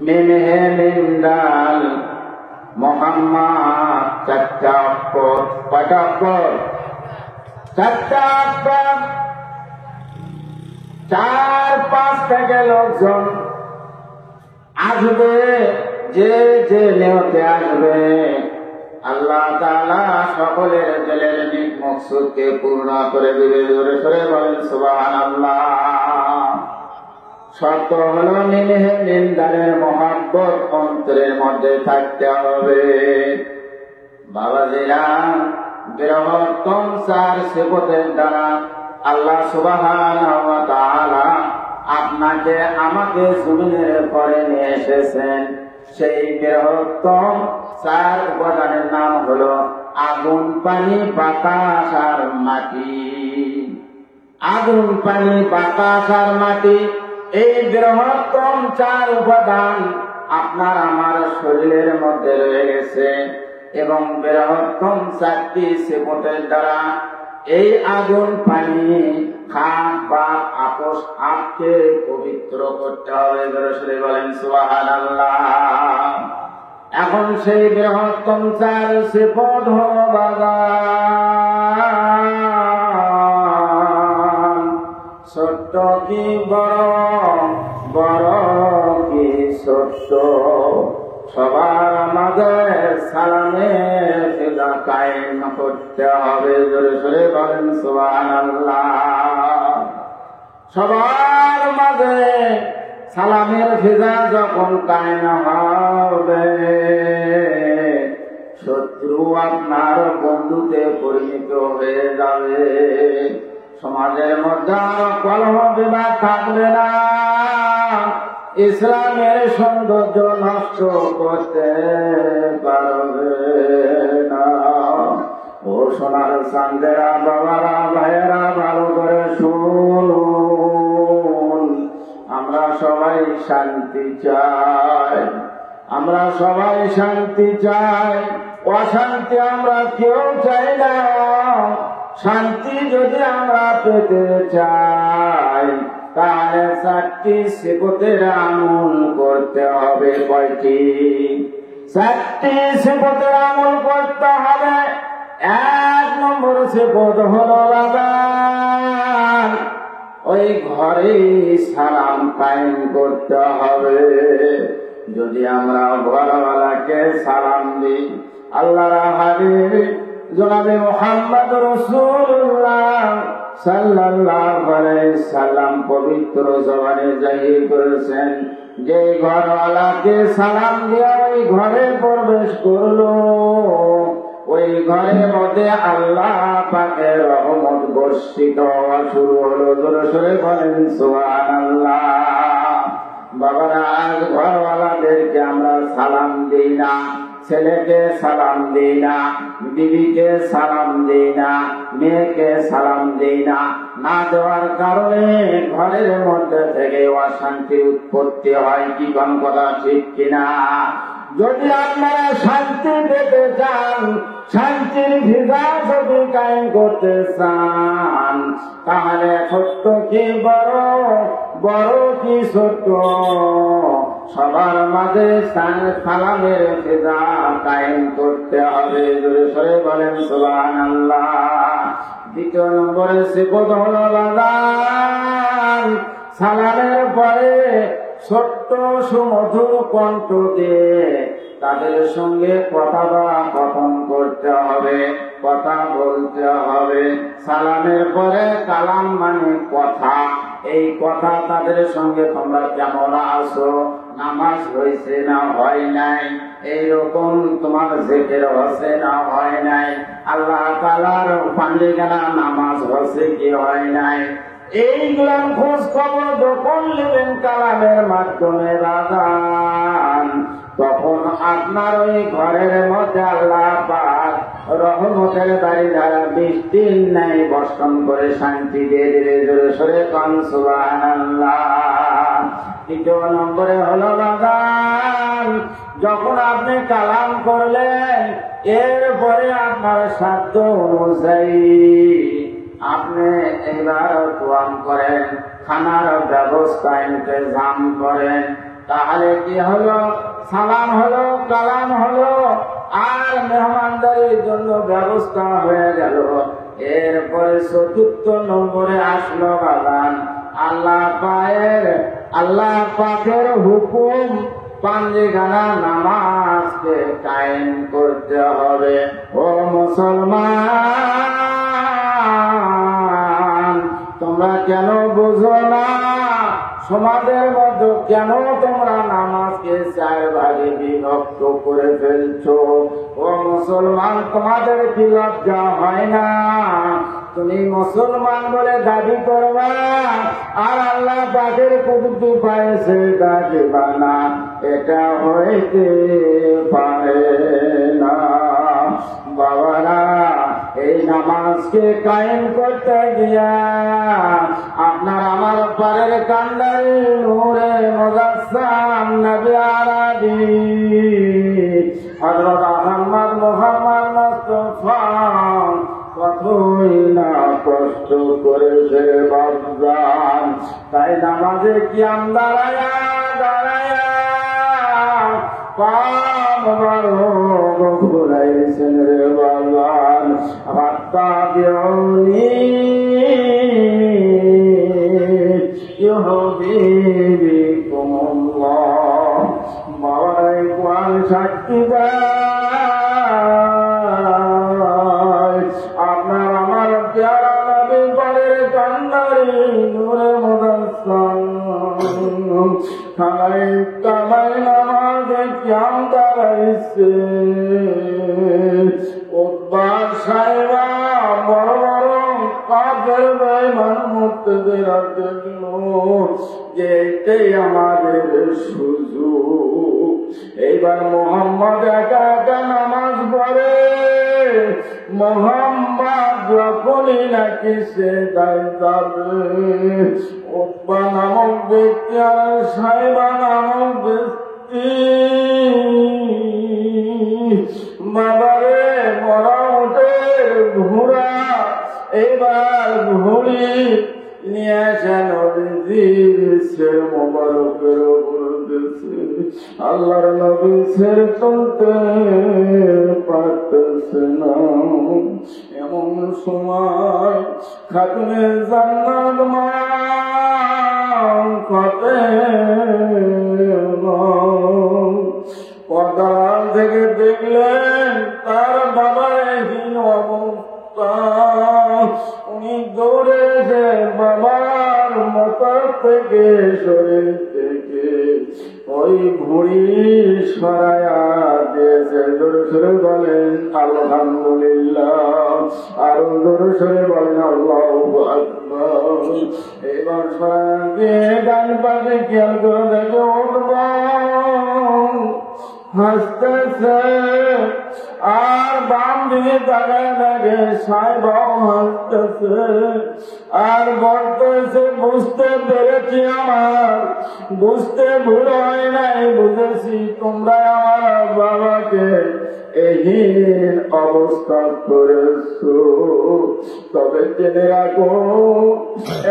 মিনহে মিন্দাল মোহাম্মদ চারটা অক্ষর। কয়টা অক্ষর? চারটা অক্ষর। 4-5 থেকে লোকজন আসবে, যে যে নিয়তে আসবে আল্লাহ তাআলা সকলের দিলের নিক মকসুদকে পূর্ণ করে দিবে। জোরে সরে বলেন সুবহানাল্লাহ। শর্ত হলো মিনহে মিন্দারের মহব্বত অন্তরের মধ্যে থাকতে হবে। বাবাজিরা, বৃহত্তম 4 সিফতের দ্বারা আল্লাহ সুবহানাহু ওয়া তাআলা আপনাকে আমাকে জমিনের পরে নিয়ে এসেছেন। সেই বৃহত্তম 4 উপাদানের নাম হলো আগুন, পানি, বাতাস আর মাটি। আগুন, পানি, বাতাস আর মাটি, এই বৃহত্তম 4 উপাদান আপনার আমার শরীরের মধ্যে রয়ে গেছে এবং বৃহত্তম 4টি সিফতের দ্বারা এই আগুন, পানি, খাট, বাত, আপোষ, আপকে পবিত্র করতে হবে। জোরে বলেন সুবহানাল্লাহ। এখন সেই বৃহত্তম 4 সিফত হলো বাগান। ছোট্ট কি বড়, বড় কি ছোট্ট, সবার মাঝে সালামের ফিদা কায়েম করতে হবে। জোরে সরে বলেন সুবহানাল্লাহ। সবার মাঝে সালামের ফিদা যখন কায়েম হবে, শত্রু আপনার বন্ধুতে পরিণত হয়ে যাবে। সমাজের মধ্যে আর কলহ বিবাদ থাকবে না। ইসলামের সৌন্দর্য নষ্ট করতে পারবে না। ও সোনার চাঁদেরা, বাবারা, ভাইয়েরা, ভালো করে শুনুন। আমরা সবাই শান্তি চাই, আমরা সবাই শান্তি চাই। অশান্তি আমরা কেউ চাই না। শান্তি যদি আমরা পেতে চাই তাহলে 4টি সিফতের আমল করতে হবে। কয়টি? 4টি সিফতের আমল করতে হবে। 1 নম্বর সিফত হলো বাগান। ওই ঘরে সালাম কায়েম করতে হবে। যদি আমরা ঘরওয়ালাকে সালাম দিই, আল্লাহর হাবিব জনাবে মুহাম্মদ রাসূলুল্লাহ সাল্লাল্লাহু আলাইহি সাল্লাম পবিত্র জবানে জাহির করেছেন, যে ঘরওয়ালাকে সালাম দিয়ে ওই ঘরে প্রবেশ করলো, ওই ঘরের মধ্যে আল্লাহ পাকের রহমত বর্ষিত হওয়া শুরু হলো। জোরে সরে বলেন সুবহানাল্লাহ। বাবারা, আজ ঘরওয়ালাদেরকে আমরা সালাম দিই না, ছেলেকে সালাম দিই না, বিবিকে সালাম দিই না, মেয়েকে সালাম দিই না। না দেওয়ার কারণে ঘরের মধ্যে থেকে অশান্তির উৎপত্তি হয়। কি কোন কথা ঠিক কিনা? যদি আপনারা শান্তি পেতে চান, শান্তির ভিজা যদি কায়েম করতে চান, তাহলে ছোট্ট কি বড়, বড় কি ছোট্ট, সবার মাঝে সালামের ফিদা কায়েম করতে হবে। জোরে সরে বলেন সুবহানাল্লাহ। 2 নম্বরে সিফত হলো বাগান। সালামের পরে ছোট্ট সুমধুর কণ্ঠ দিয়ে তাদের সঙ্গে কথা কথন করতে হবে, কথা বলতে হবে। সালামের পরে কালাম মানে কথা। এই কথা তাদের সঙ্গে তোমরা কেমন আছো, নামাজ হয়েছে না হয় নাই, এইরকম তোমার জিকির হচ্ছে না হয় নাই, আল্লাহ তাআলার পান্ডিগানা নামাজ হচ্ছে কি হয় নাই, এইগুলার খোঁজ খবর যখন নেবেন কালামের মাধ্যমে বাগান, তখন আপনার ওই ঘরের মধ্যে আল্লাহ পাক রহমতের বাড়ি ধারা বৃষ্টির নাই বর্ষণ করে শান্তি দিয়ে দিলে। জোরে সরে কান সুবহানাল্লাহ। 3 নম্বরে হলো বাগান। যখন আপনি কালাম করলেন, এরপরে আপনার সাধ্য অনুযায়ী আপনি এবার তোয়াম করেন, খানার ব্যবস্থা ইন্তজাম করেন, তাহলে কি হলো? সালাম হলো, কালাম হলো, আর মেহমানদারির জন্য ব্যবস্থা হয়ে গেল। এরপরে ৪র্থ নম্বরে আসলো বাগান আল্লাহ পাকের হুকুম, পাঞ্জিখানা নামাজকে কায়েম করতে হবে। ও মুসলমান, তোমরা কেন বুঝো না? সমাজের মধ্যে কেন তোমরা নামাজকে 4 ভাগে বিভক্ত করে ফেলছো? ও মুসলমান, তোমাদের কি লজ্জা হয় না? তুমি মুসলমান বলে দাবি করবা, আর আল্লাহ পাকের কুদরত পাইছে দাবিবা না, এটা হইতে পারে না। বাবারা, এই নামাজকে কায়েম করতে গিয়া আপনার আমার পারের কান্ডারি নূরে মুজাসসাম নবী আরবি হযরত আহমদ মুহাম্মদ মুস্তাফা কতই না কষ্ট করেছে বাবজান। তাই নামাজে কিয়াম দাঁড়ায়া পাপ ঘুরাইছেন রে বাবান। আত্তাবিউনি ইউহিব্বুকুমুল্লাহ। বাবাই কোরআন সাক্ষী দেয়, আপনার আমার প্যারা নবী পারের কান্ডারি নূরে মুজাসসাম খানাই কামাই নামাজে কিয়াম দাঁড়াইছে। উতবার সাহেবা বড় বড় কাফের বেঈমান মুর্তাদরা দেখলো যে এটাই আমাদের সুযোগ। এইবার মুহাম্মদ একা একা নামাজ পড়ে। মুহাম্মদ যখনই নাকি সে যাবে, উতবা নামক ব্যক্তি আর সাহেবা নামক ব্যক্তি বাবারে মরা উটের ঘোড়া এইবার ঘুড়ি নিয়ে আসে নবীজির শের মোবারকের উপর দিয়েছে। আল্লাহর নবী শের তুলতে পারতেছে না। এমন সময় খাতুনে জান্নাত মা ফাতেমা পর্দার থেকে দেখলেন তার বাবার হীন অবস্থা। উনি দৌড়ে যে বাবার মাথার থেকে শরীর থেকে ওই ভুঁড়ি সরায়া দিয়েছে। জোরে সরে বলেন আলহামদুলিল্লাহ, আরো জোরে সরে বলেন আল্লাহু আকবার। এবার সরায়া দিয়ে ডান পাশে খেয়াল করে দেখে উঠব হাসতেছে, আর বাম দিকে তাকায় দেখে সাহেবাও হাসতেছে। আর বলতেছে বুঝতে পেরেছি, আমার বুঝতে ভুল হয় নাই, বুঝেছি তোমরা আমার বাবাকে এহীন অবস্থা করেছো। তবে জেনে রাখো,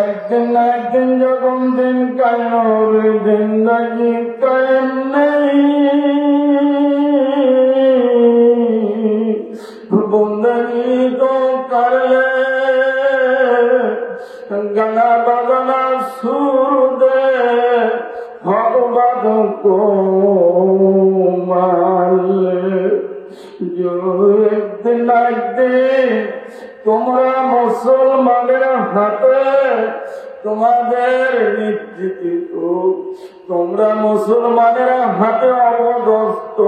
একদিন না একদিন যখন দিন কায়েম হবে, দিন নাকি কায়েম নেই। বন্দगी तो कर ले, गाना बजाना सुर दे, भगवत को मान ले। जो एक दिन তোমরা মুসলমানের হাতে তোমাদের নিশ্চিত, তোমরা মুসলমানের হাতে অবদস্ত,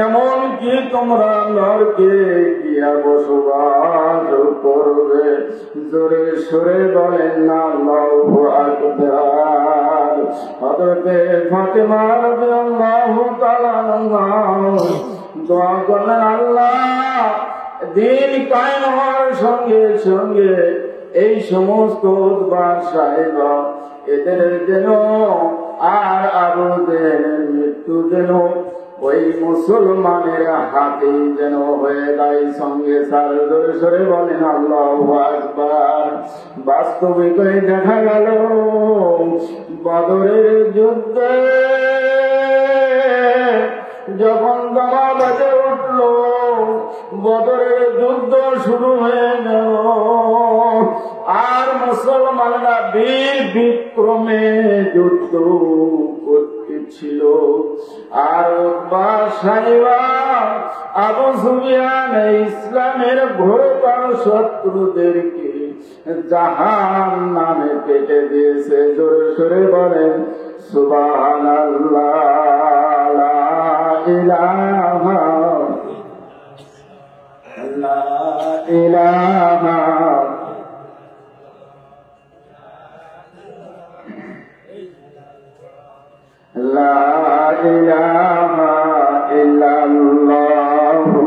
এমন কি তোমরা নরকে গিয়া বসবাস করবে। জোরে সরে বলেন না আল্লাহু আকবার। হযরতে ফাতেমা রাদিয়াল্লাহু তাআলা আনহা দোয়া করলেন, আল্লাহ দিন কায়েম হওয়ার সঙ্গে সঙ্গে এই সমস্ত সাহেবা এদের যেন আর আবুদের মৃত্যু যেন ওই মুসলমানের হাতে যেন হয়ে যায় সঙ্গে সার ধরে সরে বলেন আল্লাহু আকবার। বাস্তবিক দেখা গেল বদরের যুদ্ধে যখন দামা বাজে উঠল, বদরের যুদ্ধ শুরু হয়ে গেল, আর মুসলমানরা বীর বিক্রমে যুদ্ধ করতেছিল। আর উতবা সাইবা আবু সুফিয়ান ইসলামের ঘোরতর শত্রুদেরকে জাহান্নামে পেটে দিয়েছে। জোরে সরে বলেন সুবহানাল্লাহ, লা ইলাহা লা ইলাহা লা ইলাহা ইল্লাল্লাহু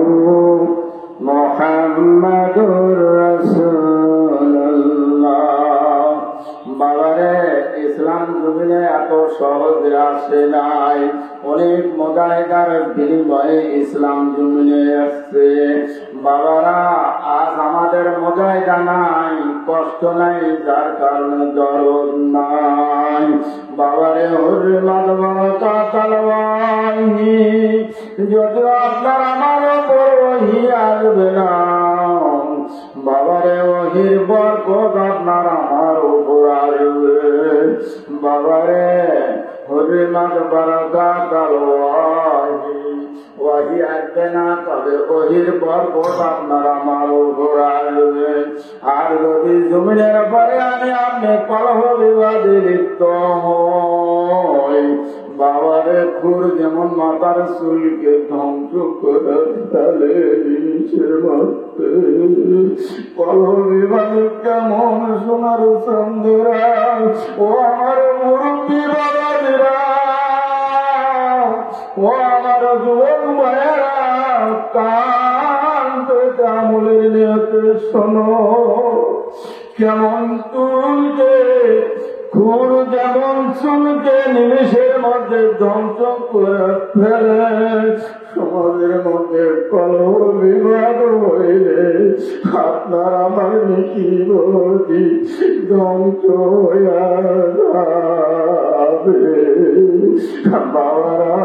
মুহাম্মাদুর রাসূলুল্লাহ। বাবারে ইসলাম জমিনে এত সহজে আসে নাই, অনেক মুজাহিদার বিনিময়ে ইসলাম জমিনে আসছে। বাবারা আজ আমাদের মুজাহিদা নাই, কষ্ট নাই, যার কারণে দরদ নাই। বাবারে হুরমাত বারাকাতুল ওয়াহি, যদি আপনার আমার উপর ওহী আসবে না, বাবারে ওহীর বরকত আপনার আমার উপর আসবে। বাবারে হুরমাত বারাকাতুল ওয়াহি, ওহী আসবে না, তবে ওহীর বরকত আপনার আমার উপর আসবে। আর যদি জমিনের পরে আমি আপনি কলহ বিবাদে লিপ্ত হই, বাবারে খুর যেমন মাথার চুলকে ধ্বংস করে তাহলে জিনিসের মধ্যে কলহ বিবাদ কেমন সোনার চন্দ্রা। ও আমার মুরব্বী বাবাজিরা, ও আমার যুবক ভাইয়েরা, কান পেতে আমলের নিয়তে শোনো। কেমন চুলকে খুর যেমন চুলকে নিমেষের মধ্যে ধ্বংস করে ফেলে, সমাজের মধ্যে কলহ বিবাদ হইলে আপনার আমার কি বলি ধ্বংস হইয়া যাবে। বাবারা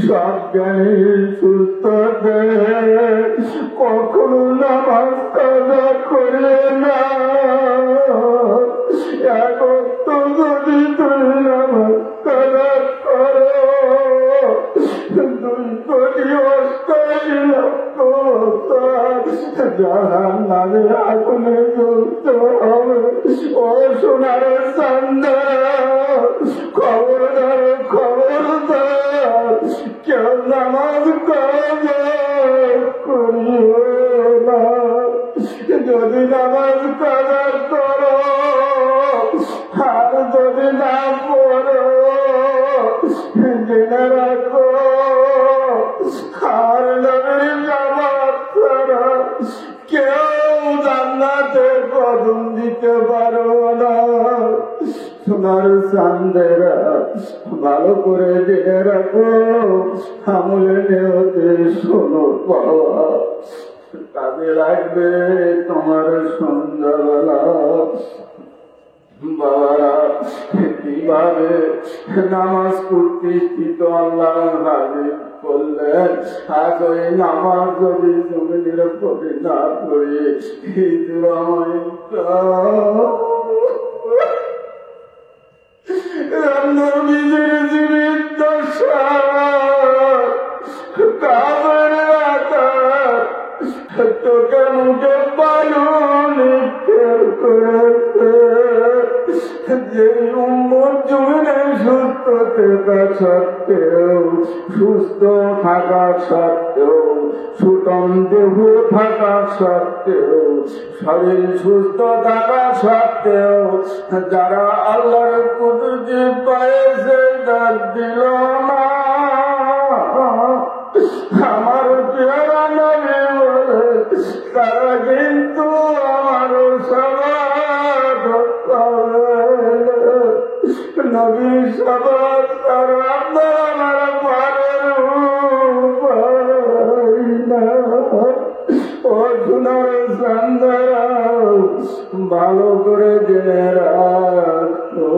সজ্ঞানী সুস্থ কখনো নামাজ কাজা করে না। এক অর্থ যদি তুই নামাজ কাজা করো, 2 কোটি 88 লক্ষ জাহান্নামে আগুনে জ্বলতে হবে। ও সোনার চান্দা, খবরদার খবরদার, কেউ নামাজ কাজা করিও না। যদি নামাজ কাজা করো আর যদি না পড়ো, জেনে রাখো আর নবীর নামাজ ছাড়া কেউ জান্নাতের কদম দিতে পারো না। সোনার চান্দেরা ভালো করে জেনে রাখো, আমলে নেওয়াতে শোনো বাবা, কাজে লাগবে তোমার সন্ধ্যাবেলা। বাবারা কিভাবে নামাজ প্রতিষ্ঠিত আল্লাহ হাজির করলেন, আজ ওই নামাজ যদি জমিনের পরে না পড়ে নবীজির জীবিত দশা কাবের আকার তোকে মুখে বালু নিক্ষেপ করেছে। যে উম্মত জমিনে সুস্থ থাকা সত্ত্বেও, সুস্থ থাকা সত্ত্বেও, সুতম দেহ থাকা সত্ত্বেও, শরীর সুস্থ থাকা সত্ত্বেও যারা আল্লাহর কুদরতি পায়েছে ডাক দিল না, আমার পেয়ারা নবী বলে তারা কিন্তু আমার সবার নবী সবার তারা আপনার আমার ঘরের সোনার সন্ধান ভালো করে জেনে রাখো।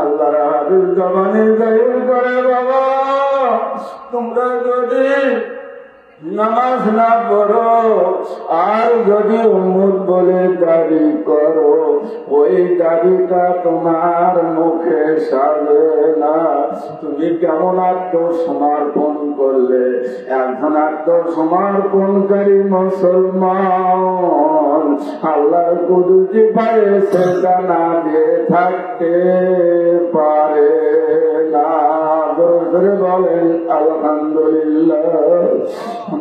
আল্লাহর হাবিব জবানে জাহির করে, বাবা তোমরা যদি নামাজ না পড়ো আর যদি উম্মত বলে দাবি করো, ওই দাবিটা তোমার মুখে সাজে না। তুমি কেমন আত্মসমর্পণ করলে? একজন আত্মসমর্পণকারী মুসলমান আল্লাহর কুদরতি পায়ে সেজদা না দিয়ে থাকতে পারে না। ধরে বলেন আলহামদুলিল্লাহ।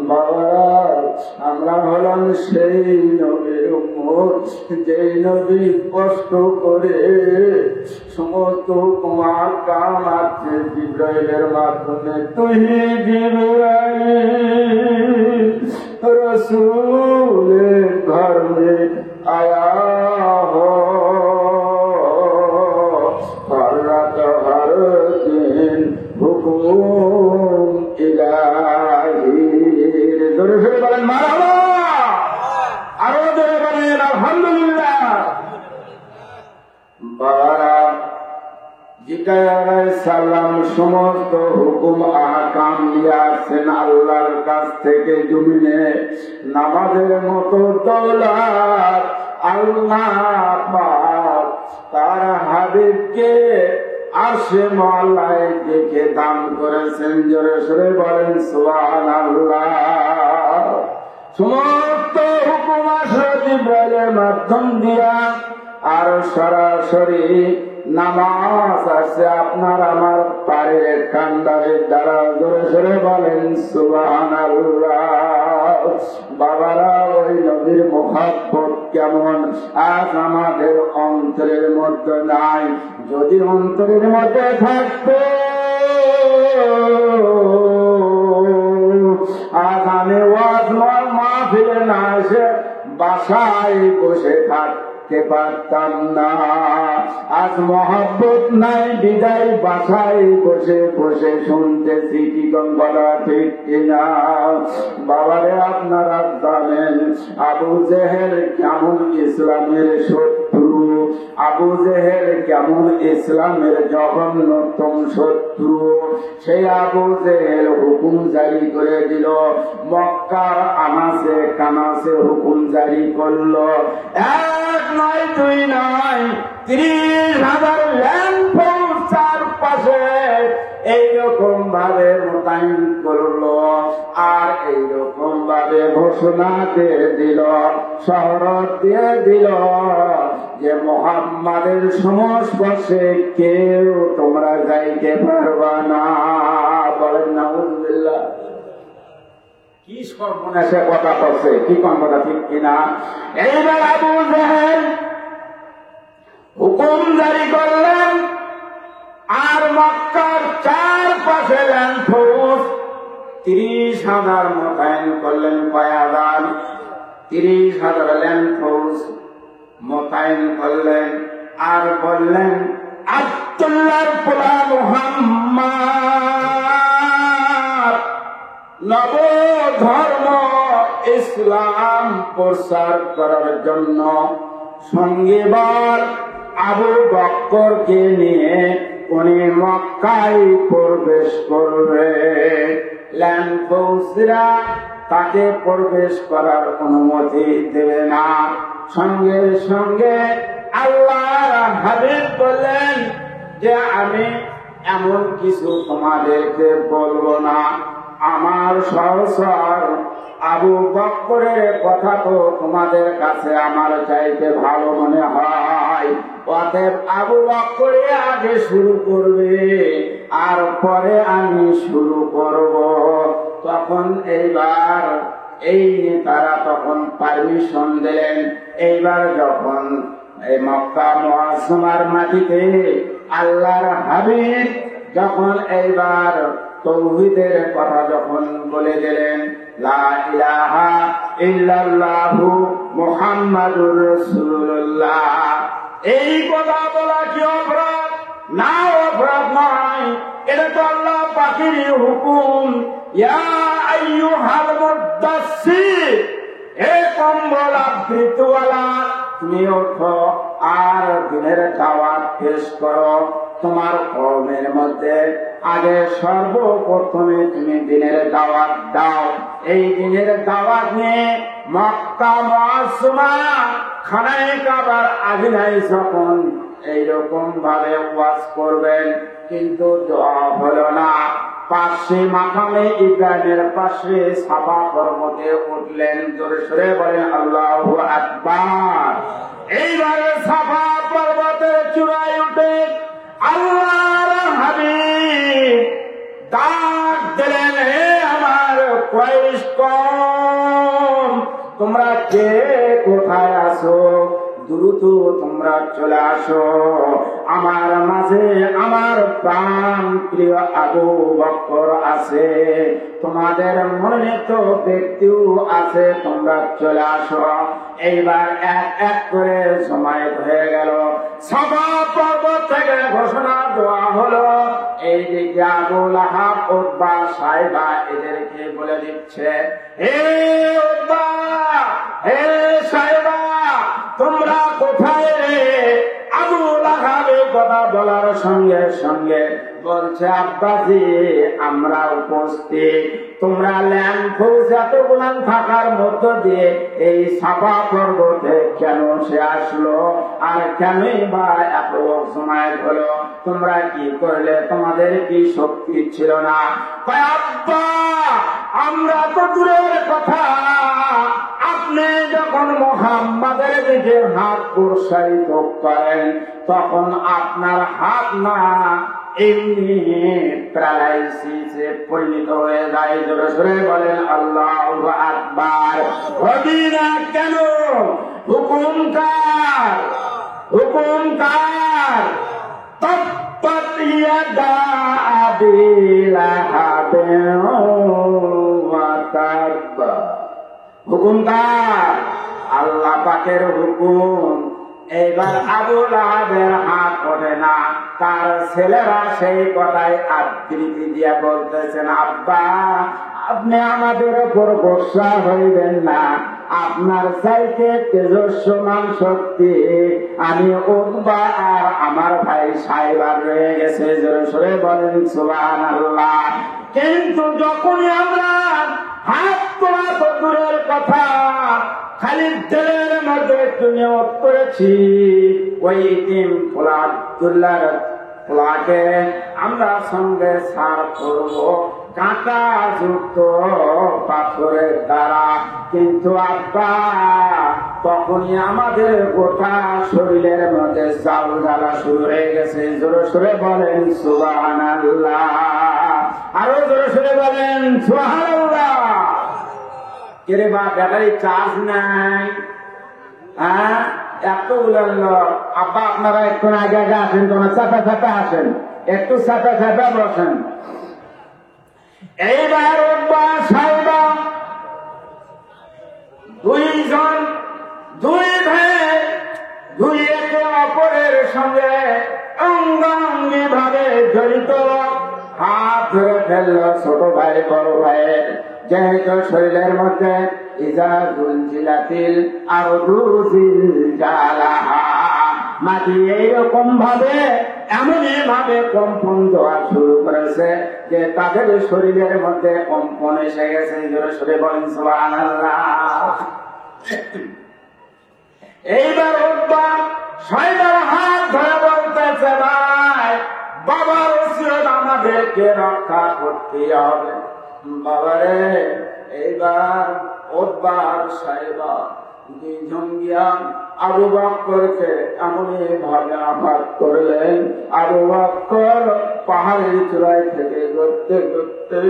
বাবারা, আমরা হলাম সেই নবীর উম্মত যেই নবী কষ্ট করে সমস্ত তোমার কাম আছে জিবরাইলের মাধ্যমে। তুই জিবরাইল রসূলের ঘর মে আয়া হো, হর রাত হর দিন হুকুম ইলাহির। জোরে জোরে বলেন মারহাবা, আরো জোরে বলেন আলহামদুলিল্লাহ। বাবারা, জিবরাইল আলাইহিস সালাম সমস্ত হুকুম আহকাম নিয়ে আসছেন আল্লাহর কাছ থেকে জমিনে। নামাজের মতো দৌলত আল্লাহ পাক তার হাবিবকে আরশে মওলায় দেখে দান করেছেন। জোরে সরে বলেন সুবহানাল্লাহ। সমস্ত হুকুম আসে জিবরাইলের মাধ্যম দিয়া, আর সরাসরি নামাজ আছে আপনার আমার পায়ের কান্ডারের দ্বারা। জোরে সরে বলেন সুবহানাল্লাহ। বাবারা, ওই নবীর মুহাব্বত কেমন আজ আমাদের অন্তরের মধ্যে নাই। যদি অন্তরের মধ্যে থাকতো আজ আমি ওয়াজ মাহফিলে না এসে বাসায় বসে থাকতে পারতাম না। আজ মহব্বত নাই বিদায় বাসায় বসে বসে শুনতেছি। কি কথা ঠিক কিনা? বাবারে, আপনারা জানেন আবু জেহেল কেমন ইসলামের শত্রু, আবু জেহেল কেমন ইসলামের জঘন্যতম শত্রু। সেই আবু জেহেল হুকুম জারি করে দিল, মক্কার আনাসে কানাসে হুকুম জারি করলো। এক নয় দুই নয় 30,000 ল্যাম্পোস্ট চারপাশে এইরকম ভাবে মোতায়েন করলো, আর এইরকম ভাবে ঘোষণা দিয়ে দিল, শহরত দিয়ে দিল যে মুহাম্মাদের সংস্পর্শে কেউ তোমরা যাইতে পারবা না। বলেন নাউযুবিল্লাহ। কি সর্বনাশে কথা করছে, কি কোন কথা ঠিক কিনা? এইবার আবু জেহেল হুকুম জারি করলেন, আর মক্কার চারপাশে ল্যাম্পোস্ট 30,000 মোতায়েন করলেন। কয়াদান 30,000 ল্যাম্পোস্ট মোতায়েন করলেন, আর বললেন আব্দুল্লাহর পোলা মুহাম্মদ নব ধর্ম ইসলাম প্রচার করার জন্য সঙ্গে বল আবু বকরকে নিয়ে উনি মক্কায় প্রবেশ করবে। ল্যাম্পোস্টরা তাকে প্রবেশ করার অনুমতি দেবে না। সঙ্গে সঙ্গে আল্লাহর হাবিব বললেন যে আমি এমন কিছু তোমাদেরকে বলবো না, আমার সহসর আবু বকরের কথা তো তোমাদের কাছে আমার চাইতে ভালো মনে হয়। অতএব আবু বকরে আগে শুরু করবে, আর পরে আমি শুরু করব। তখন এইবার এই নেতারা তখন পারমিশন দিলেন। এইবার যখন এই মক্কা মুআজ্জামার মাটিতে আল্লাহর হাবিব যখন এইবার তাওহীদের কথা যখন বলে দিলেন, লা ইলাহা ইল্লাল্লাহু মুহাম্মাদুর রাসূলুল্লাহ, এই কথা বলা কি অপরাধ? না, অপরাধ নয়, এটা তো আল্লাহ পাকের হুকুম। ইয়া আইয়ুহাল মুদাসসির, এ কম্বল আবৃতওয়ালা, তুমি ওঠো আর দিনের দাওয়াত পেশ করো। তোমার কওমের মধ্যে আগে সর্বপ্রথমে তুমি দিনের দাওয়াত দাও। এই দিনের দাওয়াত নিয়ে মক্কা মুআজ্জামা খানায়ে কাবার আদিনায় যখন এইরকম ভাবে ওয়াজ করবেন, কিন্তু দোয়া হলো না। পাশে মাকামে ইব্রাহিমের পাশে সাফা পর্বতে উঠলেন, জোরে সোরে বলেন আল্লাহু আকবার। এইবারে সাফা পর্বতের চূড়ায় উঠে আল্লাহর হাবিব ডাক দিলেন, হে আমার কুরাইশ কওম, তোমরা কে কোথায় আছো? দ্রুত তোমরা চলে আসো। আমার মাঝে আমার প্রাণ প্রিয় আবু বকর আছে, তোমাদের মনোনীত ব্যক্তিও আছে, তোমরা চলে আসো। এইবার এক এক করে সময় হয়ে গেল। সাফা পর্বত থেকে ঘোষণা দেওয়া হলো, এই দিকে আবু লাহাব, উতবা, সাইবা এদেরকে বলে দিচ্ছে, হে উতবা, হে সাইবা, তোমরা কোথায় রে? আবু লাহাবের কথা বলার সঙ্গে সঙ্গে বলছে, আব্বাজি আমরা উপস্থিত। তোমরা ল্যাম্প এতগুলান থাকার মধ্য দিয়ে এই সাফা পর্বতে কেন সে আসলো, আর কেনই বা এত সময় হলো? তোমরা কি করলে? তোমাদের কি শক্তি ছিল না? আব্বা, আমরা তো দূরের কথা, আপনি যখন মুহাম্মাদের দিকে হাত প্রসারিত করেন তখন আপনার হাত না এমনি প্যারালাইসিসে পরিণত হয়ে যায়। জোরে সোরে বলেন আল্লাহু আকবার। হবে না কেন? হুকুম কার? হুকুম কার? তাব্বাত ইয়াদা আবি লাহাবিন ওয়া তাব্বা। হুকুম কার? আল্লাহ পাকের হুকুম। এইবার আবু লাহাবের হাত ওঠে না। তার ছেলেরা সেই কথাই আবৃত্তি দিয়ে বলতেছেন, আব্বা আপনি আমাদের উপর ভরসা হইবেন না, আপনার চাইতে তেজস্বমান শক্তি আমি উতবা আর আমার ভাই সাইবার রয়ে গেছে। জোরে সোরে বলেন সুবহানাল্লাহ। কিন্তু যখনই আমরা হাত তোলা তো দূরের কথা, খালি দিলের মধ্যে একটু নিয়ত করেছি, ওই ইতিম খোলা আব্দুল্লাহর খোলাকে আমরা সঙ্গে সার করব কাঁটা যুক্ত পাথরের দ্বারা। কিন্তু আব্বা তখনই আমাদের গোটা শরীরের মধ্যে জাল জ্বালা শুরু হয়ে গেছে। জোরে সোরে বলেন সুবহানাল্লাহ। আরো জোরে সোরে বলেন সুবহানাল্লাহ। কেরে বা ব্যাটারি চার্জ নাই? হ্যাঁ, এত উলালো। আব্বা আপনারা একটু আগে আগে আসেন, তোমরা চাপা চাপা আসেন, একটু চাপা চাপা বসেন। এইবার উতবা সাইবা দুইজন, দুই ভাই, দুই একে অপরের সঙ্গে অঙ্গাঙ্গি ভাবে জড়িত। হাত ধরে ফেলল ছোট ভাই বড় ভাইয়ের, যেহেতু শরীরের মধ্যে ইজা জুলজিলাতিল আরদু জিলজালাহা, মাটি এইরকম ভাবে এমনই ভাবে কম্পন দেওয়া শুরু করেছে যে তাদের শরীরের মধ্যে কম্পন এসে গেছে। জোরে সোরে বলেন সুবহানাল্লাহ। এইবার উতবা সাইবার হাত ধরে বলতেছে, ভাই বাবার ওসিয়ত আমাদেরকে রক্ষা করতে হবে। বাবারে, এইবার উতবা আর সাইবা দুইজন গিয়া আবু বকরকে এমনই ভাবে আঘাত করলেন, আবু বকর পাহাড়ের চূড়ায় থেকে ঘুরতে ঘুরতে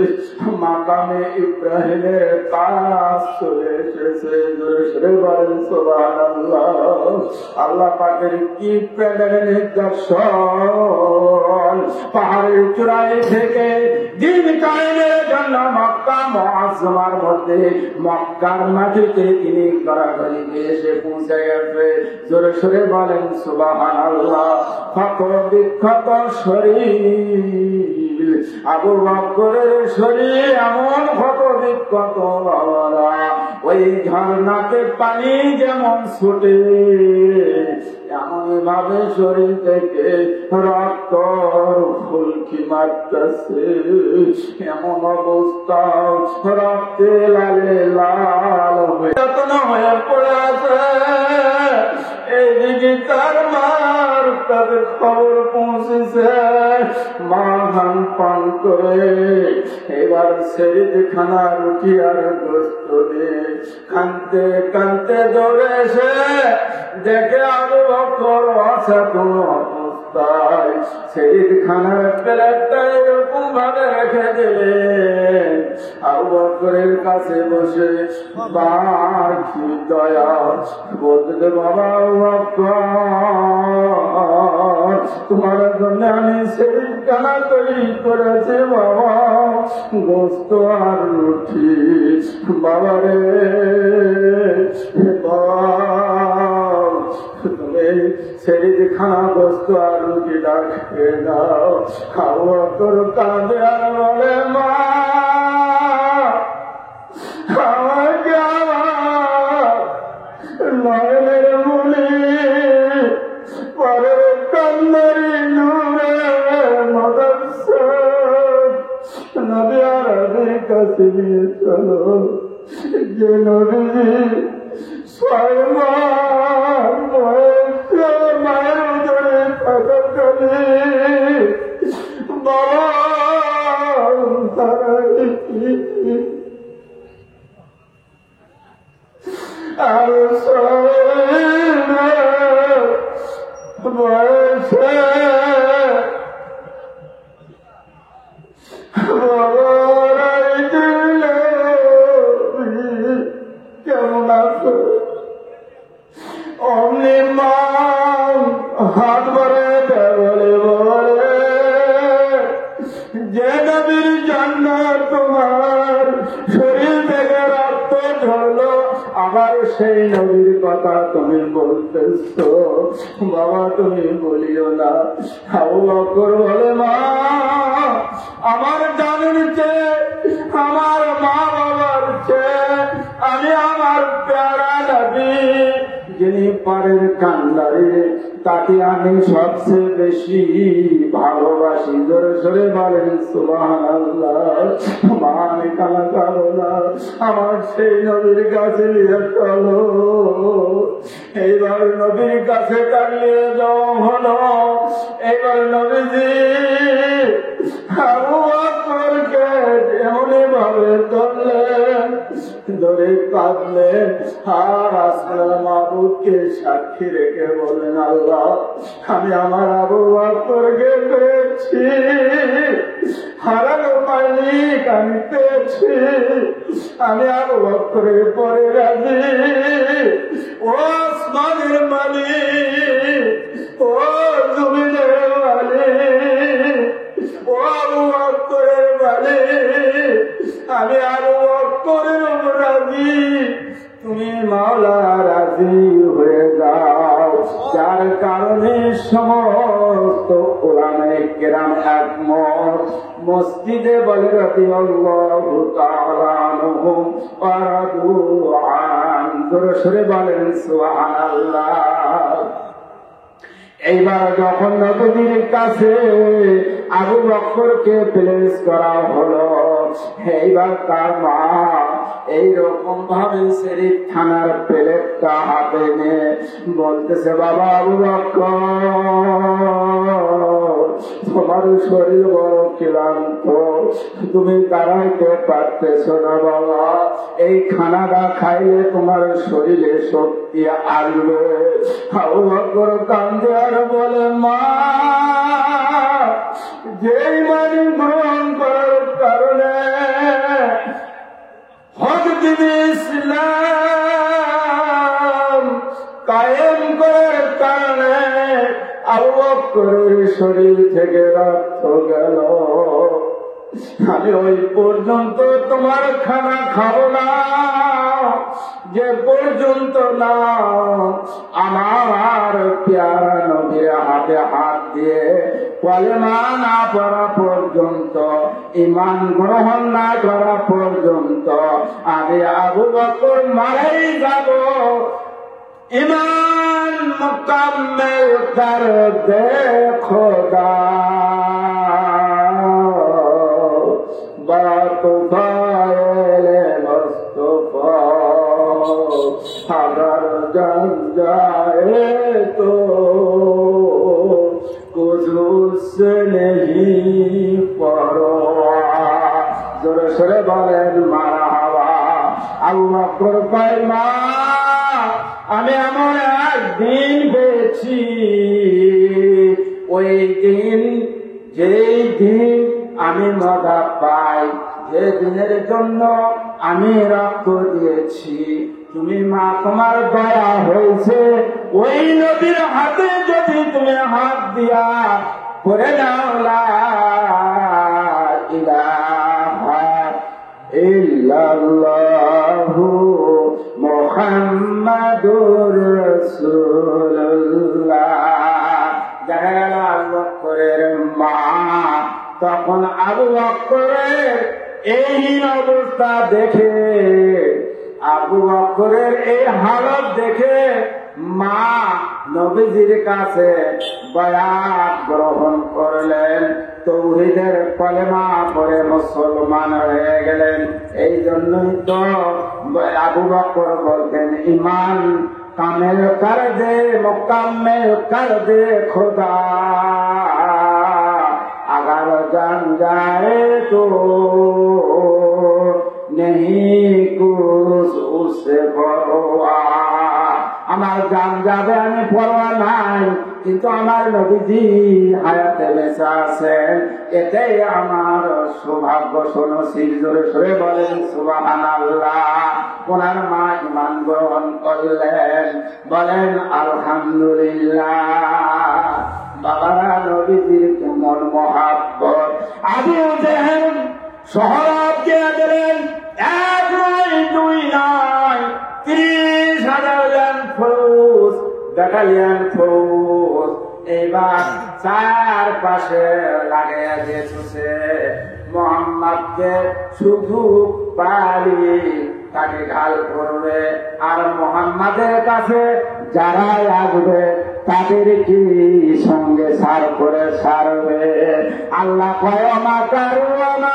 মাকামে ইব্রাহিমের কাছ চলে এসেছে। জোরে সোরে বলেন সুবহানাল্লাহ। আল্লাহ পাকের কি প্রেমের নিদর্শন! পাহাড়ের চূড়ায় থেকে দিন কায়েমের জন্য মক্কা মুআজ্জামার মধ্যে মক্কার মাটিতে তিনি গড়াগড়িতে এসে পৌঁছে গেছে। জোরে সোরে বলেন সুবহানাল্লাহ। ক্ষত বিক্ষত শরীর, আবু বকরের শরীর এমন ক্ষত বিক্ষত, ওই ঝর্ণাতে পানি যেমন ছুটে এমন ভাবে শরীর থেকে রক্ত ফুলকি মারতেছে, এমন অবস্থা রক্তে লালে লাল হয়ে পড়ে আছে। এইদিকে তার মার তাদের খবর পৌঁছেছে, মা ধান পান করে এবার সেরিখানা রুটি আর গোস্ত দিয়ে কানতে কানতে দৌড়ে এসে দেখে আবু বকর অচেতন অবস্থায় সেরিখানার প্লেটটা এরকম ভাবে রেখে দিলেন। আবু বকরের কাছে বসে বার কি দয়া বলতে, বাবা তোমার জন্য আমি সেরিখানা তৈরি করেছি বাবা, গোস্ত আর রুটি। বাবা রে তুমি সেরিখানা গোস্ত আর রুটিটা খেয়ে দাও। খাওয়া তোর কাঁদে আর বলে, মা আমাকে আমার নয়নের মুনি পরে কান্দারি নূরে মদরসা নবী আরবির কাছে নিয়ে চলো, যে নবী ছয় মায়ের উদরে থাকাকালে বাবা আর বয়সে কেমন আছো? অমনি মা হাত ভরে বলে বলে, যে নবীর জন্য তোমার শরীর থেকে রক্ত ঝরলো আবার সেই নবীর কথা তুমি বলতেছ, বাবা তুমি বলিও না। আবু বকর বলে, মা আমার জানের চেয়ে আমার মা বাবার চেয়ে আমি আমার প্যারা নবী যিনি পারের কান্দারে তাকে আমি সবচেয়ে বেশি ভালোবাসি। জোরে সরে বলেন সুবহানাল্লাহ। মা আমি কানা যাবো না, আমার সেই নবীর কাছে নিয়ে চলো। এইবার নবীর কাছে কাটিয়ে যাওয়া হলো। এইবার নবীজি আবু বকরকে এমনই ভাবে ধরলেন, ধরে কাঁদলেন আর আসলে মাহবুবকে সাক্ষী রেখে বলেন, আল্লাহ আমি আমার আবু বকরকে পেয়েছি, হারানো পাইনি আমি পেয়েছি। আমি আবু বকরের পরে রাজি। ও আসমানের মালিক, ও জমিনের মালিক, ও আবু বকরের মালিক, আমি আবু বকরের উপর রাজি, তুমি মাওলা রাজি হয়ে যাও। যার কারণে সমস্ত উলামায়ে কেরাম একমত মসজিদে বলে রাদিয়াল্লাহু তাআলা আনহুম ওয়া রাদু আন। জোরে সরে বলেন সুবহানাল্লাহ। এইবার যখন নবীর কাছে আবু বকরকে প্লেস করা হলো, এইবার তার মা এইরকম ভাবে শরীফ থানার প্লেটটা হাতে নিয়ে বলতেছে, বাবা আবু বকর তোমার শরীর বড় ক্লান্ত, তুমি দাঁড়াইতে পারতেছ না বাবা, এই খানাটা খাইলে তোমার শরীরে শক্তি আসবে। আবু বকর কান্দে আর বলে, মা যেই মানি গ্রহণ করার কারণে হক দিনে ইসলাম কায়েম করার কারণে আবু বকরের শরীর থেকে রক্ত গেল, আমি ওই পর্যন্ত তোমার খানা খাবো না, যে পর্যন্ত না আমার প্যারা নবীর হাতে হাত দিয়ে কলেমা না পড়া পর্যন্ত, ঈমান গ্রহণ না করা পর্যন্ত আমি আবু বকর মারাই যাব। ঈমান মুকাম্মেল কর দে খোদা, बात फायले मुस्तफा अगर जन जाए तो कुछ उससे नहीं परवाह। जोरे सोरे बोलेन मारहाबा। আল্লাহ কয় মা আমি এমন একদিন পেয়েছি, ওই দিন যেই দিন আমি মজা পাই, যে দিনের জন্য আমি রক্ত দিয়েছি, তুমি মা তোমার দয়া হয়েছে ওই নবীর হাতে যদি তুমি হাত দিয়া পড়ে নাও লা ইলাহা ইল্লাল্লাহু মুহাম্মাদুর রাসূলুল্লাহ। দেখা গেল আবু বকরের মা তখন আবু বকরের এই অবস্থা দেখে, আবু বকরের এই হালত দেখে মা নবীজির কাছে বায়াত গ্রহণ করলেন, তাওহীদের কলেমা পড়ে মুসলমান হয়ে গেলেন। এই জন্যই তো আবু বকর বলতেন ঈমান কামেল কর দে মুকাম্মেল কর দে খোদা, अगर जान जाए तो नहीं कुछ उससे परवाह। আমার জান যাবে আমি পরোয়া নাই, কিন্তু আমার নবীজি হায়াতে বেঁচে আছেন, এটাই আমার সৌভাগ্য। শোনো জোরে সরে বলেন সুবহানাল্লাহ। ওনার মা ঈমান গ্রহণ করলেন, বলেন আলহামদুলিল্লাহ। বাবারা নবীজির কেমন মহাব্বত। আবু জেহেল শহরত দিয়ে দিলেন, এক নয় দুই নয় 30,000 ফৌজ, ব্যাটালিয়ন ফৌজ এইবার চারপাশে লাগিয়ে দিয়েছে। মুহাম্মদকে শুধু পালি তাকে ঘাল করবে, আর মুহাম্মাদের কাছে যারা আসবে তাদের কি সঙ্গে সার করে সারবে। আল্লাহ কয় মা কারু মা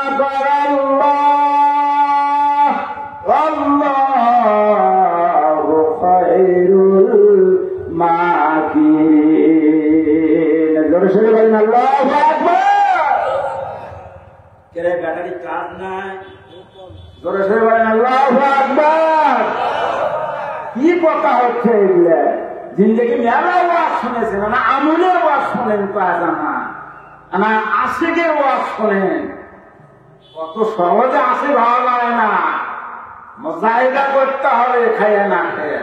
আল্লাহু খায়রুল মাকিরিন। জোরে সোরে বলেন আল্লাহু আকবার। কেরে ব্যাটারি চার্জ নাই? জোরে সোরে বলেন আল্লাহু আকবার। কি কথা হচ্ছে এগুলা? জিন্দগি মেলা ওয়াজ শুনেছেন না, আমলের ওয়াজ শোনেন পায়জামা না, আশিকের ওয়াজ শোনেন। কত সহজে আসে ভালো লাগে না, মুজাহিদা করতে হবে খাইয়ে না খেয়ে।